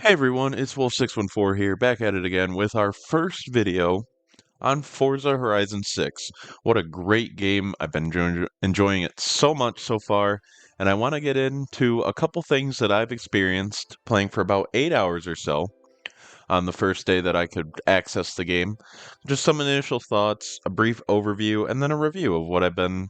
Hey everyone, it's Wolf614 here, back at it again with our first video on Forza Horizon 6. What a great game. I've been enjoying it so much so far, and I want to get into a couple things that I've experienced playing for about 8 hours or so on the first day that I could access the game. Just some initial thoughts, a brief overview, and then a review of what I've been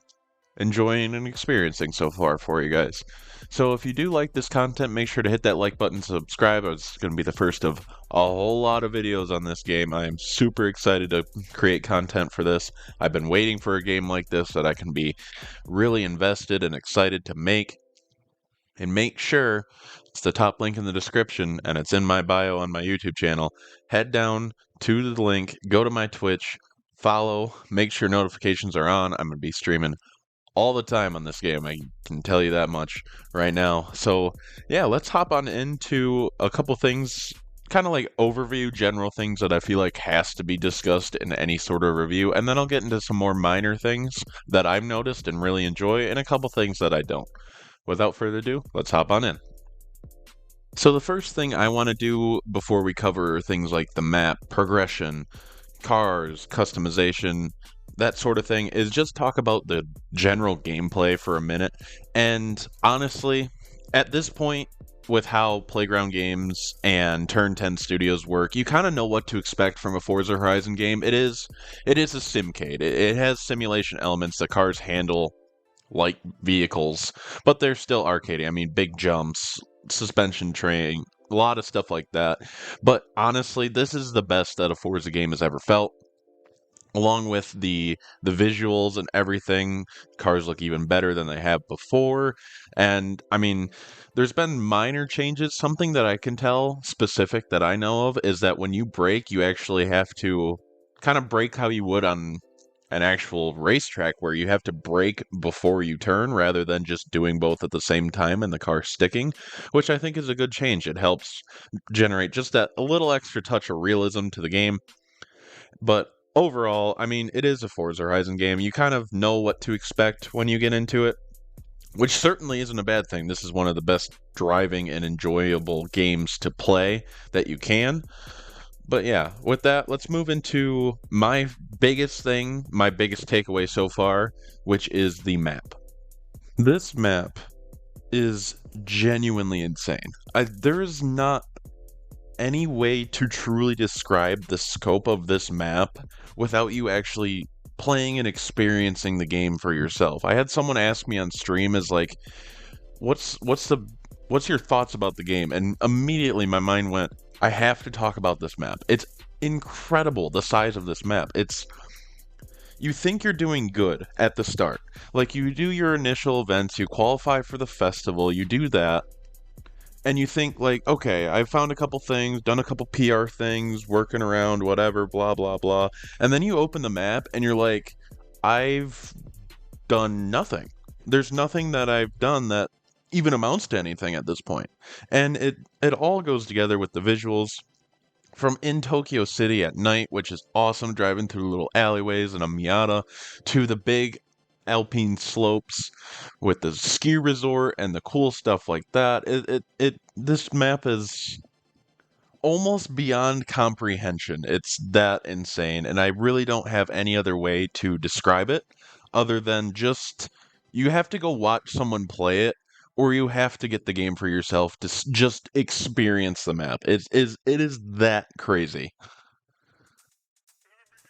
enjoying and experiencing so far for you guys. So if you do like this content, make sure to hit that like button, subscribe. It's going to be the first of a whole lot of videos on this game. I am super excited to create content for this. I've been waiting for a game like this that I can be really invested and excited to make. And make sure it's the top link in the description and it's in my bio on my YouTube channel. Head down to the link, go to my Twitch, follow, make sure notifications are on. I'm going to be streaming all the time on this game. I can tell you that much right now. So yeah, let's hop on into a couple things, kind of like overview, general things that I feel like has to be discussed in any sort of review, and then I'll get into some more minor things that I've noticed and really enjoy, and a couple things that I don't. Without further ado, let's hop on in. So the first thing I want to do before we cover things like the map, progression, cars, customization, that sort of thing, is just talk about the general gameplay for a minute. And honestly, at this point, with how Playground Games and Turn 10 Studios work, you kind of know what to expect from a Forza Horizon game. It is a simcade. It has simulation elements. The cars handle like vehicles, but they're still arcadey. I mean, big jumps, suspension training, a lot of stuff like that. But honestly, this is the best that a Forza game has ever felt. Along with the visuals and everything, cars look even better than they have before. And I mean, there's been minor changes. Something that I can tell specific that I know of is that when you brake, you actually have to kind of brake how you would on an actual racetrack, where you have to brake before you turn rather than just doing both at the same time and the car sticking, which I think is a good change. It helps generate just that a little extra touch of realism to the game. But overall, I mean, it is a Forza Horizon game. You kind of know what to expect when you get into it, which certainly isn't a bad thing. This is one of the best driving and enjoyable games to play that you can. But yeah, with that, let's move into my biggest thing, my biggest takeaway so far, which is the map. This map is genuinely insane. There is not any way to truly describe the scope of this map without you actually playing and experiencing the game for yourself. I had someone ask me on stream, is like, what's your thoughts about the game? And immediately my mind went, I have to talk about this map. It's incredible, the size of this map. You think you're doing good at the start. Like, you do your initial events, you qualify for the festival, you do that, and you think, like, okay, I've found a couple things, done a couple PR things, working around, whatever, blah, blah, blah. And then you open the map and you're like, I've done nothing. There's nothing that I've done that even amounts to anything at this point. And it all goes together with the visuals from in Tokyo City at night, which is awesome, driving through little alleyways and a Miata, to the big alpine slopes with the ski resort and the cool stuff like that. This map is almost beyond comprehension. It's that insane, and I really don't have any other way to describe it other than just you have to go watch someone play it, or you have to get the game for yourself to just experience the map. It is that crazy.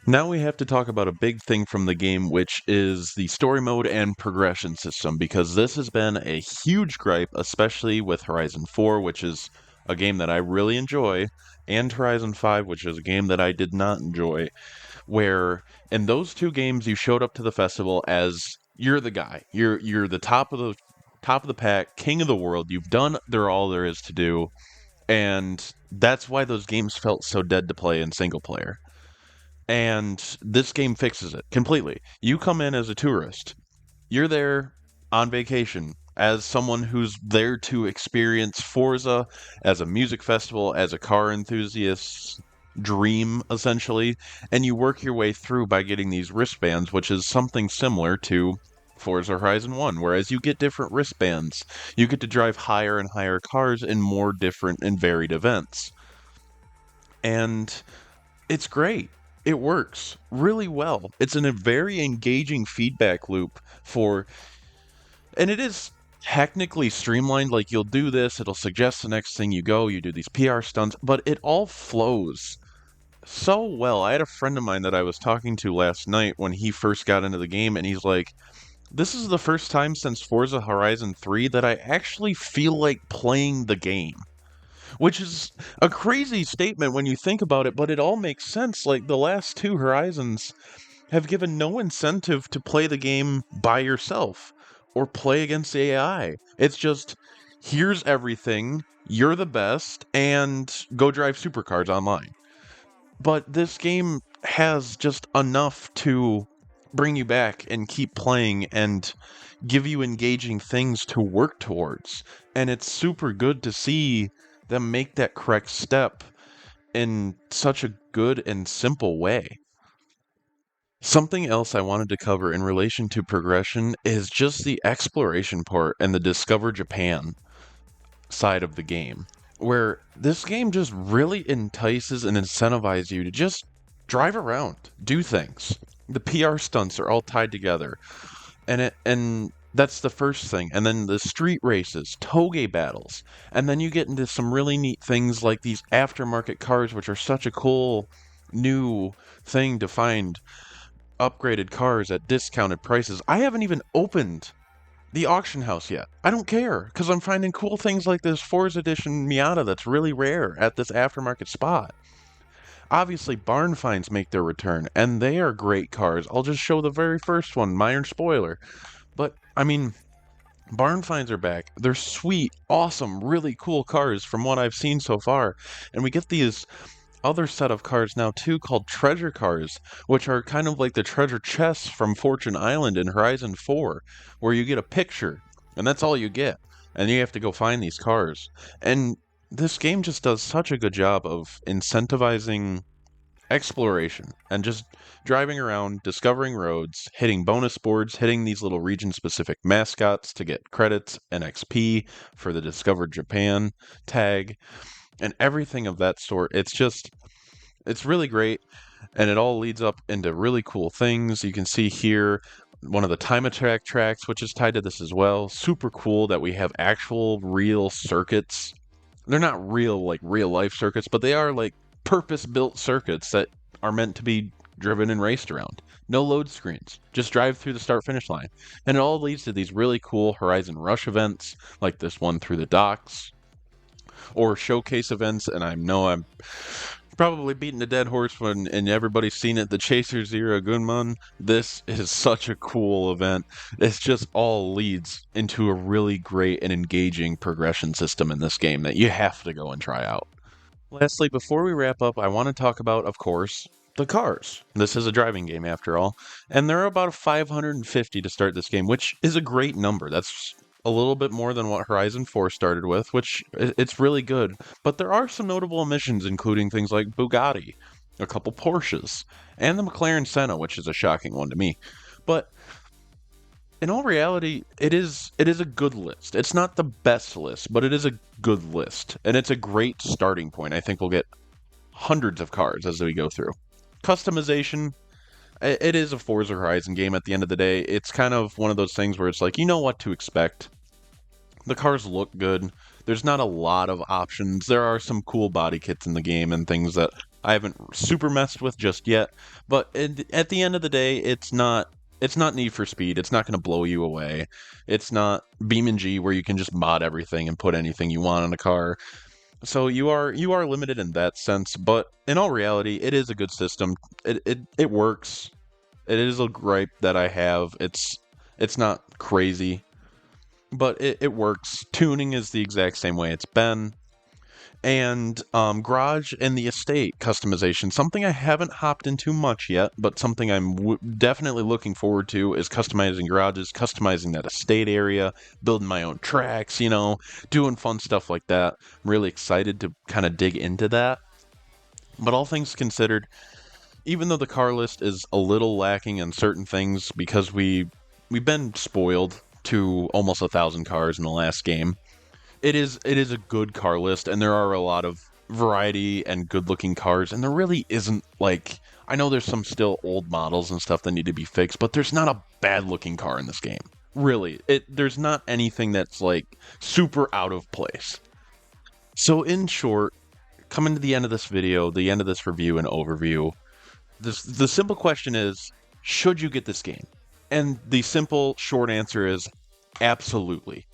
Now we have to talk about a big thing from the game, which is the story mode and progression system, because this has been a huge gripe, especially with Horizon 4, which is a game that I really enjoy, and Horizon 5, which is a game that I did not enjoy, where in those two games you showed up to the festival as you're the guy. You're the top of the pack, king of the world. You've done all there is to do, and that's why those games felt so dead to play in single player. And this game fixes it completely. You come in as a tourist. You're there on vacation as someone who's there to experience Forza as a music festival, as a car enthusiast's dream, essentially. And you work your way through by getting these wristbands, which is something similar to Forza Horizon 1, whereas you get different wristbands. You get to drive higher and higher cars in more different and varied events. And it's great. It works really well. It's in a very engaging feedback loop and it is technically streamlined. Like you'll do this, it'll suggest the next thing you go, you do these PR stunts, but it all flows so well. I had a friend of mine that I was talking to last night when he first got into the game, and he's like, this is the first time since Forza Horizon 3 that I actually feel like playing the game. Which is a crazy statement when you think about it, but it all makes sense. Like the last two Horizons have given no incentive to play the game by yourself or play against AI. It's just, here's everything, you're the best, and go drive supercars online. But this game has just enough to bring you back and keep playing and give you engaging things to work towards. And it's super good to see them make that correct step in such a good and simple way. Something else I wanted to cover in relation to progression is just the exploration part and the Discover Japan side of the game, where this game just really entices and incentivizes you to just drive around, do things. The PR stunts are all tied together, and that's the first thing. And then the street races, toge battles, and then you get into some really neat things like these aftermarket cars, which are such a cool new thing to find upgraded cars at discounted prices. I haven't even opened the auction house yet. I don't care, because I'm finding cool things like this Forza Edition Miata that's really rare at this aftermarket spot. Obviously, barn finds make their return, and they are great cars. I'll just show the very first one, minor spoiler. But, I mean, barn finds are back. They're sweet, awesome, really cool cars from what I've seen so far. And we get these other set of cars now too called treasure cars, which are kind of like the treasure chests from Fortune Island in Horizon 4, where you get a picture, and that's all you get. And you have to go find these cars. And this game just does such a good job of incentivizing exploration and just driving around, discovering roads, hitting bonus boards, hitting these little region specific mascots to get credits and XP for the Discover Japan tag and everything of that sort. It's really great, and it all leads up into really cool things. You can see here one of the time attack tracks, which is tied to this as well. Super cool that we have actual real circuits. They're not real, like real life circuits, but they are like purpose built circuits that are meant to be driven and raced around. No load screens, just drive through the start finish line. And it all leads to these really cool Horizon Rush events, like this one through the docks, or showcase events. And I know I'm probably beating a dead horse and everybody's seen it, the Chaser Zero Gunman. This is such a cool event. It's just all leads into a really great and engaging progression system in this game that you have to go and try out. Lastly, before we wrap up, I want to talk about, of course, the cars. This is a driving game after all, and there are about 550 to start this game, which is a great number. That's a little bit more than what Horizon 4 started with, which it's really good. But there are some notable omissions, including things like Bugatti, a couple Porsches, and the McLaren Senna, which is a shocking one to me. But in all reality, it is a good list. It's not the best list, but it is a good list, and it's a great starting point. I think we'll get hundreds of cars as we go through. Customization, it is a Forza Horizon game at the end of the day. It's kind of one of those things where it's like, you know what to expect. The cars look good. There's not a lot of options. There are some cool body kits in the game and things that I haven't super messed with just yet. But at the end of the day, it's not Need for Speed. It's not going to blow you away. It's not Beam and G where you can just mod everything and put anything you want on a car. So you are limited in that sense, but in all reality, it is a good system. It works. It is a gripe that I have. It's not crazy, but it works. Tuning is the exact same way it's been. And garage and the estate customization, something I haven't hopped into much yet, but something I'm definitely looking forward to is customizing garages, customizing that estate area, building my own tracks, doing fun stuff like that. I'm really excited to kind of dig into that. But all things considered, even though the car list is a little lacking in certain things because we we've been spoiled to almost 1,000 cars in the last game. It is a good car list, and there are a lot of variety and good looking cars, and there really isn't like I know there's some still old models and stuff that need to be fixed, but there's not a bad looking car in this game. Really, there's not anything that's like super out of place. So in short, coming to the end of this video, the end of this review and overview, the simple question is, should you get this game? And the simple short answer is absolutely.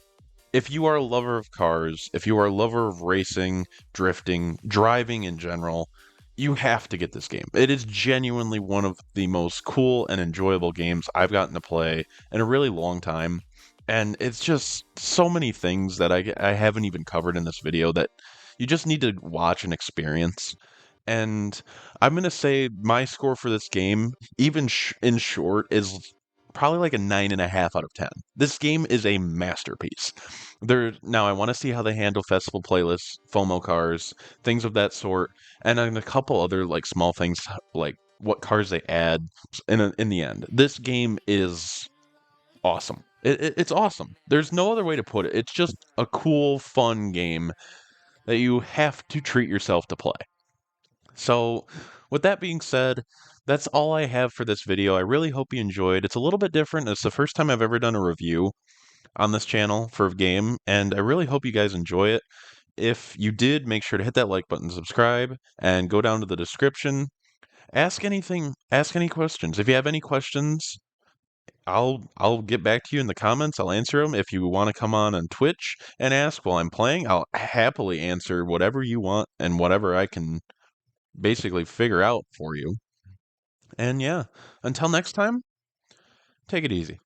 If you are a lover of cars, if you are a lover of racing, drifting, driving in general, you have to get this game. It is genuinely one of the most cool and enjoyable games I've gotten to play in a really long time. And it's just so many things that I haven't even covered in this video that you just need to watch and experience. And I'm going to say my score for this game, even in short, is probably like a 9.5 out of 10. This game is a masterpiece. Now I want to see how they handle festival playlists, FOMO cars, things of that sort, and then a couple other like small things like what cars they add in the end. This game is awesome. It's awesome. There's no other way to put it. It's just a cool, fun game that you have to treat yourself to play. So, with that being said, that's all I have for this video. I really hope you enjoyed. It's a little bit different. It's the first time I've ever done a review on this channel for a game, and I really hope you guys enjoy it. If you did, make sure to hit that like button, subscribe, and go down to the description. Ask anything, ask any questions. If you have any questions, I'll get back to you in the comments. I'll answer them. If you want to come on Twitch and ask while I'm playing, I'll happily answer whatever you want and whatever I can basically figure out for you. And yeah, until next time, take it easy.